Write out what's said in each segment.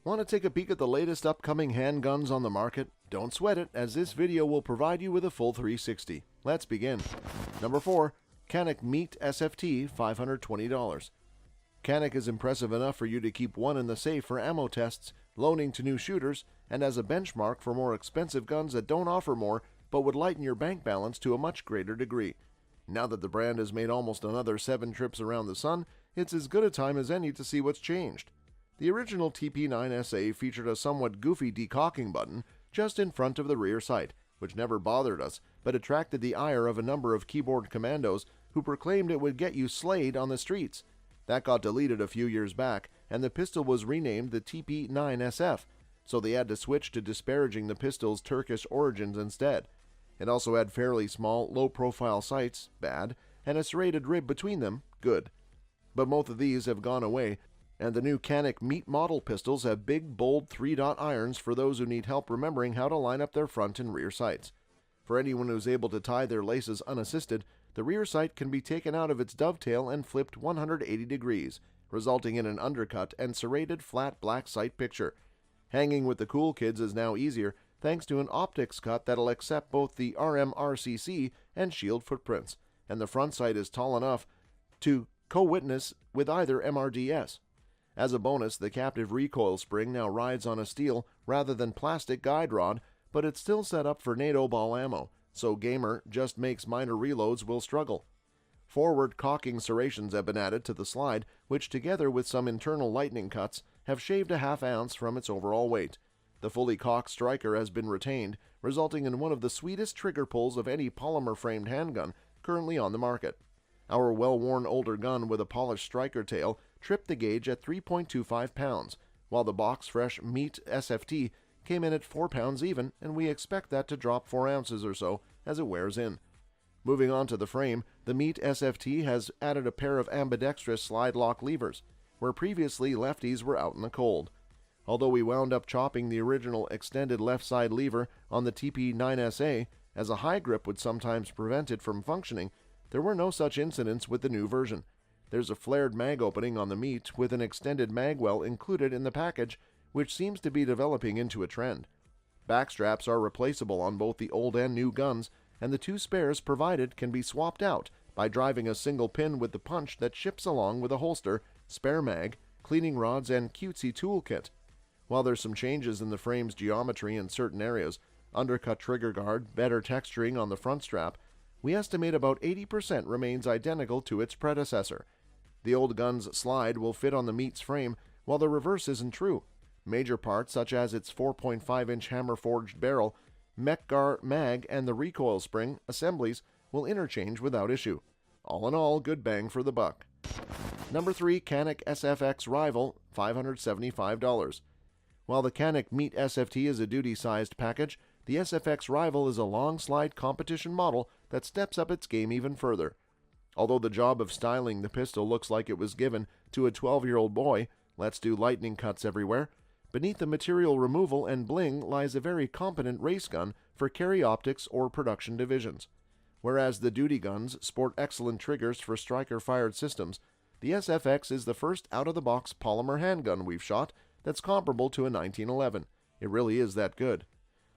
Want to take a peek at the latest upcoming handguns on the market? Don't sweat it, as this video will provide you with a full 360. Let's begin. Number 4. Canik Meat SFT, $520. Canik is impressive enough for you to keep one in the safe for ammo tests, loaning to new shooters, and as a benchmark for more expensive guns that don't offer more but would lighten your bank balance to a much greater degree. Now that the brand has made almost another 7 trips around the sun, it's as good a time as any to see what's changed. The original TP9SA featured a somewhat goofy decocking button just in front of the rear sight, which never bothered us but attracted the ire of a number of keyboard commandos who proclaimed it would get you slayed on the streets. That got deleted a few years back, and the pistol was renamed the TP9SF, so they had to switch to disparaging the pistol's Turkish origins instead. It also had fairly small, low-profile sights, bad, and a serrated rib between them, good. But both of these have gone away, and the new Canik Meat model pistols have big, bold 3-dot irons for those who need help remembering how to line up their front and rear sights. For anyone who's able to tie their laces unassisted, the rear sight can be taken out of its dovetail and flipped 180 degrees, resulting in an undercut and serrated flat black sight picture. Hanging with the cool kids is now easier thanks to an optics cut that'll accept both the RMRCC and shield footprints, and the front sight is tall enough to co-witness with either MRDS. As a bonus, the captive recoil spring now rides on a steel rather than plastic guide rod, but it's still set up for NATO ball ammo, so gamer just makes minor reloads will struggle. Forward cocking serrations have been added to the slide, which together with some internal lightning cuts have shaved a half ounce from its overall weight. The fully cocked striker has been retained, resulting in one of the sweetest trigger pulls of any polymer-framed handgun currently on the market. Our well-worn older gun with a polished striker tail tripped the gauge at 3.25 pounds, while the box-fresh Meat SFT came in at 4 pounds even, and we expect that to drop 4 ounces or so as it wears in. Moving on to the frame, the Meat SFT has added a pair of ambidextrous slide lock levers, where previously lefties were out in the cold. Although we wound up chopping the original extended left side lever on the TP9SA, as a high grip would sometimes prevent it from functioning, there were no such incidents with the new version. There's a flared mag opening on the Meat with an extended mag well included in the package, which seems to be developing into a trend. Backstraps are replaceable on both the old and new guns, and the 2 spares provided can be swapped out by driving a single pin with the punch that ships along with a holster, spare mag, cleaning rods, and cutesy toolkit. While there's some changes in the frame's geometry in certain areas, undercut trigger guard, better texturing on the front strap, we estimate about 80% remains identical to its predecessor. The old gun's slide will fit on the Meat's frame, while the reverse isn't true. Major parts such as its 4.5-inch hammer-forged barrel, mech-gar mag, and the recoil spring assemblies will interchange without issue. All in all, good bang for the buck. Number 3. Canik SFX Rival, $575. While the Canik Meat SFT is a duty-sized package, the SFX Rival is a long slide competition model that steps up its game even further. Although the job of styling the pistol looks like it was given to a 12-year-old boy, let's do lightning cuts everywhere, beneath the material removal and bling lies a very competent race gun for carry optics or production divisions. Whereas the duty guns sport excellent triggers for striker-fired systems, the SFX is the first out-of-the-box polymer handgun we've shot that's comparable to a 1911. It really is that good.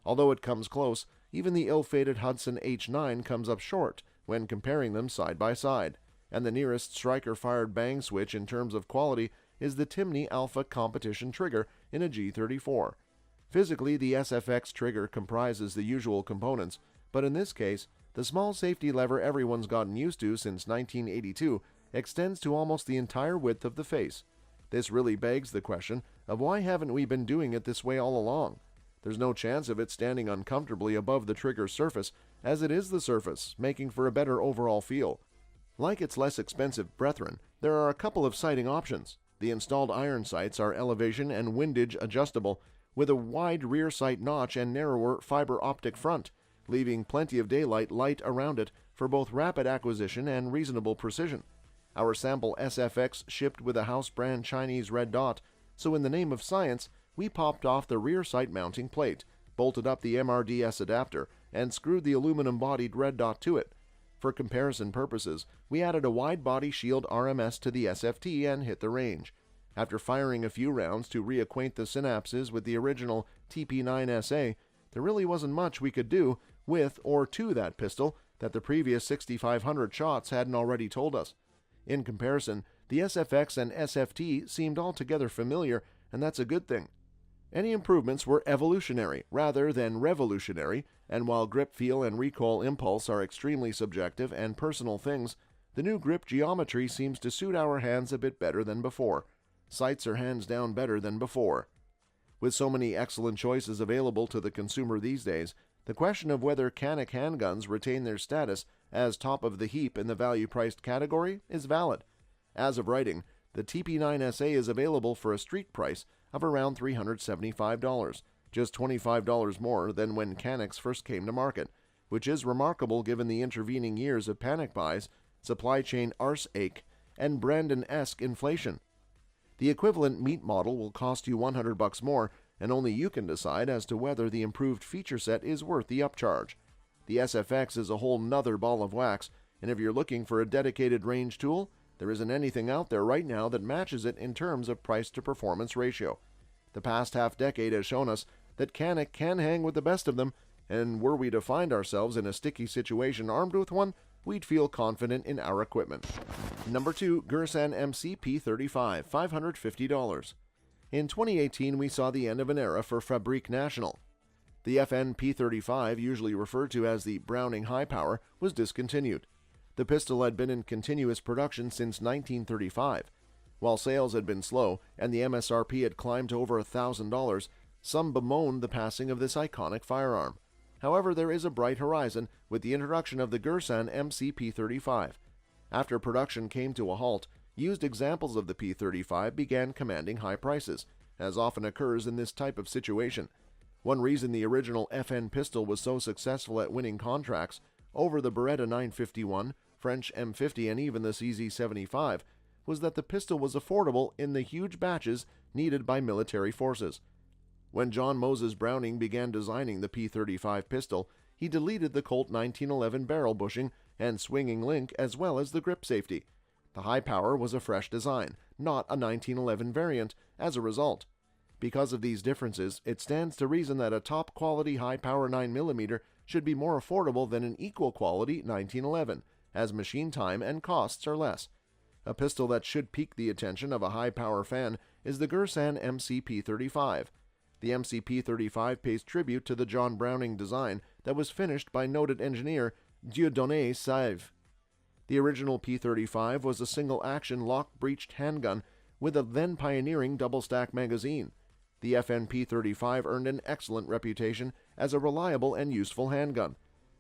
Although it comes close, even the ill-fated Hudson H9 comes up short when comparing them side by side, and the nearest striker-fired bang switch in terms of quality is the Timney Alpha competition trigger in a G34. Physically, the SFX trigger comprises the usual components, but in this case, the small safety lever everyone's gotten used to since 1982 extends to almost the entire width of the face. This really begs the question of why haven't we been doing it this way all along? There's no chance of it standing uncomfortably above the trigger's surface, as it is the surface, making for a better overall feel. Like its less expensive brethren, there are a couple of sighting options. The installed iron sights are elevation and windage adjustable, with a wide rear sight notch and narrower fiber optic front, leaving plenty of daylight light around it for both rapid acquisition and reasonable precision. Our sample SFX shipped with a house brand Chinese red dot, so in the name of science, we popped off the rear sight mounting plate, bolted up the MRDS adapter, and screwed the aluminum-bodied red dot to it. For comparison purposes, we added a wide-body shield RMS to the SFT and hit the range. After firing a few rounds to reacquaint the synapses with the original TP9SA, there really wasn't much we could do with or to that pistol that the previous 6,500 shots hadn't already told us. In comparison, the SFX and SFT seemed altogether familiar, and that's a good thing. Any improvements were evolutionary rather than revolutionary, and while grip feel and recoil impulse are extremely subjective and personal things, the new grip geometry seems to suit our hands a bit better than before. Sights are hands down better than before. With so many excellent choices available to the consumer these days, the question of whether Canik handguns retain their status as top of the heap in the value-priced category is valid. As of writing, the TP9SA is available for a street price of around $375, just $25 more than when Caniks first came to market, which is remarkable given the intervening years of panic buys, supply chain arse-ache, and Brandon-esque inflation. The equivalent meat model will cost you $100 more, and only you can decide as to whether the improved feature set is worth the upcharge. The SFX is a whole nother ball of wax, and if you're looking for a dedicated range tool, there isn't anything out there right now that matches it in terms of price-to-performance ratio. The past half-decade has shown us that Canik can hang with the best of them, and were we to find ourselves in a sticky situation armed with one, we'd feel confident in our equipment. Number 2, Girsan MC P35, $550. In 2018, we saw the end of an era for Fabrique National. The FN P35, usually referred to as the Browning High Power, was discontinued. The pistol had been in continuous production since 1935. While sales had been slow and the MSRP had climbed to over $1,000, some bemoaned the passing of this iconic firearm. However, there is a bright horizon with the introduction of the Girsan MC P35. After production came to a halt, used examples of the P35 began commanding high prices, as often occurs in this type of situation. One reason the original FN pistol was so successful at winning contracts over the Beretta 951, French M50, and even the CZ75 was that the pistol was affordable in the huge batches needed by military forces. When John Moses Browning began designing the P35 pistol, he deleted the Colt 1911 barrel bushing and swinging link as well as the grip safety. The high power was a fresh design, not a 1911 variant, as a result. Because of these differences, it stands to reason that a top-quality high-power 9mm should be more affordable than an equal-quality 1911, as machine time and costs are less. A pistol that should pique the attention of a high-power fan is the Girsan MCP35. The MCP35 pays tribute to the John Browning design that was finished by noted engineer Dieudonné Saive. The original P35 was a single-action lock-breeched handgun with a then-pioneering double-stack magazine. The FN P35 earned an excellent reputation as a reliable and useful handgun.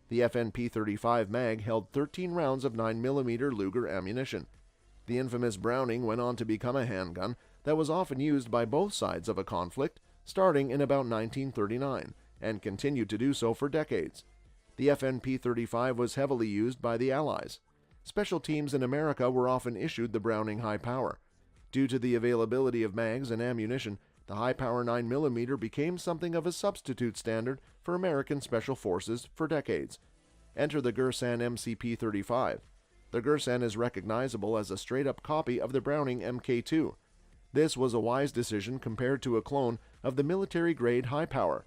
The FN P35 mag held 13 rounds of 9mm Luger ammunition. The infamous Browning went on to become a handgun that was often used by both sides of a conflict, starting in about 1939, and continued to do so for decades. The FN P35 was heavily used by the Allies. Special teams in America were often issued the Browning high power. Due to the availability of mags and ammunition, the high-power 9mm became something of a substitute standard for American Special Forces for decades. Enter the Girsan MCP35. The Girsan is recognizable as a straight-up copy of the Browning Mk2. This was a wise decision compared to a clone of the military-grade high power.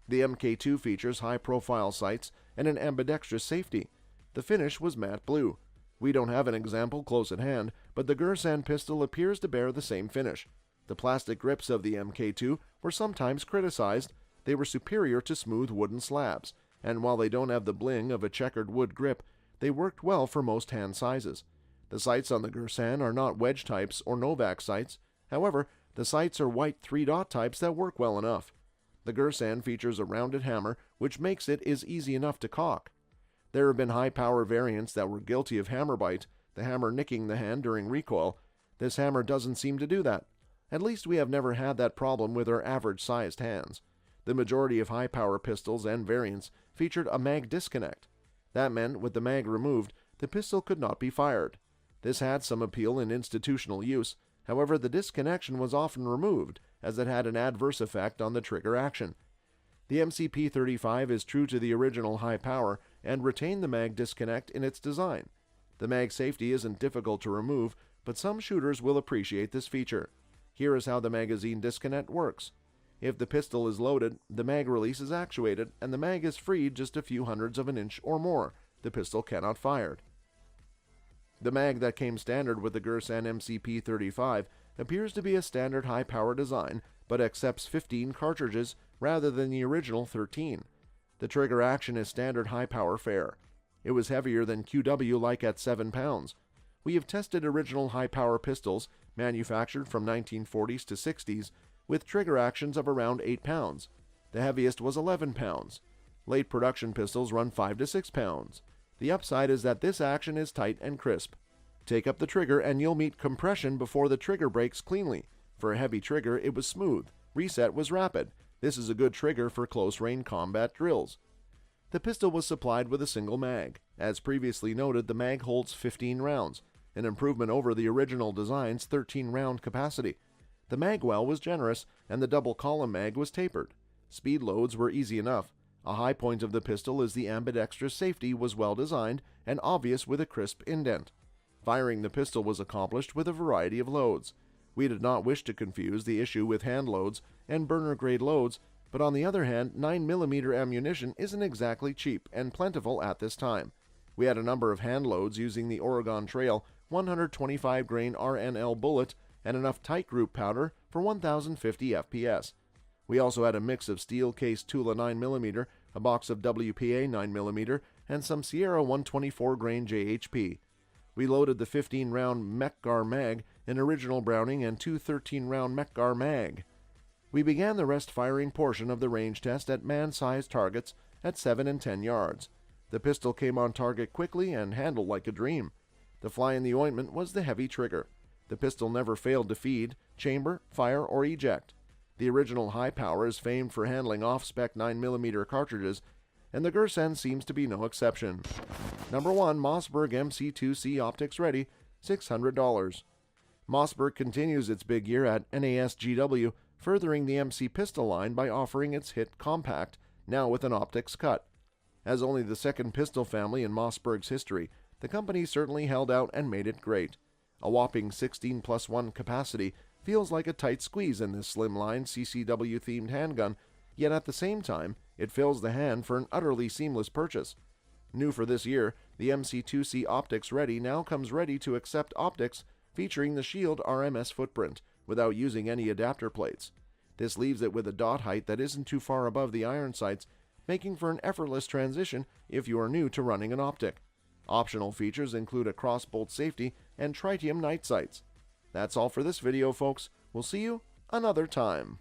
The Mk2 features high-profile sights and an ambidextrous safety. The finish was matte blue. We don't have an example close at hand, but the Girsan pistol appears to bear the same finish. The plastic grips of the Mk2 were sometimes criticized. They were superior to smooth wooden slabs, and while they don't have the bling of a checkered wood grip, they worked well for most hand sizes. The sights on the Girsan are not wedge types or Novak sights. However, the sights are white 3-dot types that work well enough. The Girsan features a rounded hammer, which makes it is easy enough to cock. There have been high-power variants that were guilty of hammer bite, the hammer nicking the hand during recoil. This hammer doesn't seem to do that. At least we have never had that problem with our average-sized hands. The majority of high-power pistols and variants featured a mag disconnect. That meant, with the mag removed, the pistol could not be fired. This had some appeal in institutional use. However, the disconnection was often removed, as it had an adverse effect on the trigger action. The MCP35 is true to the original high power and retained the mag disconnect in its design. The mag safety isn't difficult to remove, but some shooters will appreciate this feature. Here is how the magazine disconnect works. If the pistol is loaded, the mag release is actuated, and the mag is freed just a few hundredths of an inch or more. The pistol cannot be fired. The mag that came standard with the Girsan MCP-35 appears to be a standard high-power design, but accepts 15 cartridges rather than the original 13. The trigger action is standard high-power fare. It was heavier than QW, like at 7 pounds. We have tested original high-power pistols, manufactured from 1940s to 60s, with trigger actions of around 8 pounds. The heaviest was 11 pounds. Late production pistols run 5 to 6 pounds. The upside is that this action is tight and crisp. Take up the trigger and you'll meet compression before the trigger breaks cleanly. For a heavy trigger, it was smooth. Reset was rapid. This is a good trigger for close-range combat drills. The pistol was supplied with a single mag. As previously noted, the mag holds 15 rounds, an improvement over the original design's 13-round capacity. The mag well was generous, and the double-column mag was tapered. Speed loads were easy enough. A high point of the pistol is the ambidextrous safety was well designed and obvious with a crisp indent. Firing the pistol was accomplished with a variety of loads. We did not wish to confuse the issue with hand loads and burner-grade loads, but on the other hand, 9mm ammunition isn't exactly cheap and plentiful at this time. We had a number of hand loads using the Oregon Trail 125-grain RNL bullet and enough tight group powder for 1050 FPS. We also had a mix of steel-case Tula 9mm, a box of WPA 9mm, and some Sierra 124-grain JHP. We loaded the 15-round Mekgar mag, an original Browning, and two 13-round Mekgar mag. We began the rest firing portion of the range test at man-sized targets at 7 and 10 yards. The pistol came on target quickly and handled like a dream. The fly in the ointment was the heavy trigger. The pistol never failed to feed, chamber, fire, or eject. The original high power is famed for handling off-spec 9mm cartridges, and the Girsan seems to be no exception. Number 1. Mossberg MC2C Optics Ready, $600. Mossberg continues its big year at NASGW, furthering the MC pistol line by offering its hit Compact, now with an optics cut. As only the second pistol family in Mossberg's history, the company certainly held out and made it great. A whopping 16+1 capacity feels like a tight squeeze in this slimline CCW-themed handgun, yet at the same time, it fills the hand for an utterly seamless purchase. New for this year, the MC2C Optics Ready now comes ready to accept optics featuring the Shield RMS footprint without using any adapter plates. This leaves it with a dot height that isn't too far above the iron sights, making for an effortless transition if you are new to running an optic. Optional features include a crossbolt safety and tritium night sights. That's all for this video, folks. We'll see you another time.